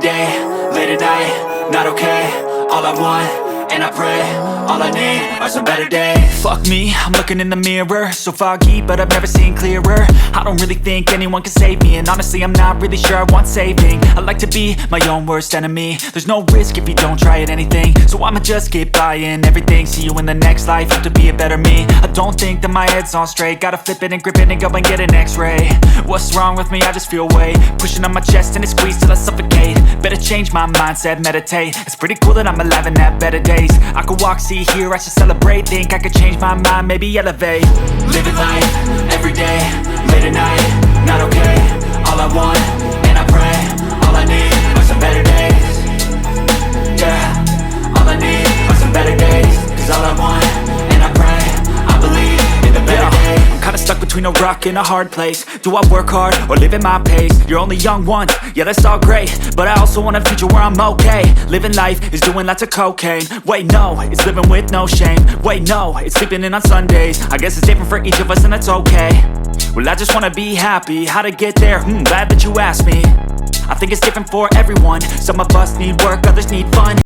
day, late at night, not okay. All I want, and I pray, all I need are some better days. Fuck me, I'm looking in the mirror, so foggy, but I've never seen clearer. I don't really think anyone can save me, and honestly I'm not really sure I want saving. I like to be my own worst enemy. There's no risk if you don't try at anything, so I'ma just get buying everything. See you in the next life, have to be a better me. I don't think that my head's on straight, gotta flip it and grip it and go and get an x-ray. What's wrong with me? I just feel weight pushing on my chest and it squeezes till I suffocate. Better change my mindset, meditate. It's pretty cool that I'm alive and have better days. I could walk, see, hear, I should celebrate. Think I could change my mind, maybe elevate. Living life, everyday, late at night, not okay. All I want, and I pray, all I need are some better days. Yeah, all I need are some better days. Cause all I want, and I pray, I believe in the better days. I'm kinda stuck between a rock and a hard place. Do I work hard or live at my pace? You're only young once, yeah that's all great, but I also want a future where I'm okay. Living life is doing lots of cocaine. Wait no, it's living with no shame. Wait no, it's sleeping in on Sundays. I guess it's different for each of us and that's okay. Well I just wanna be happy, how to get there? Glad that you asked me. I think it's different for everyone. Some of us need work, others need fun.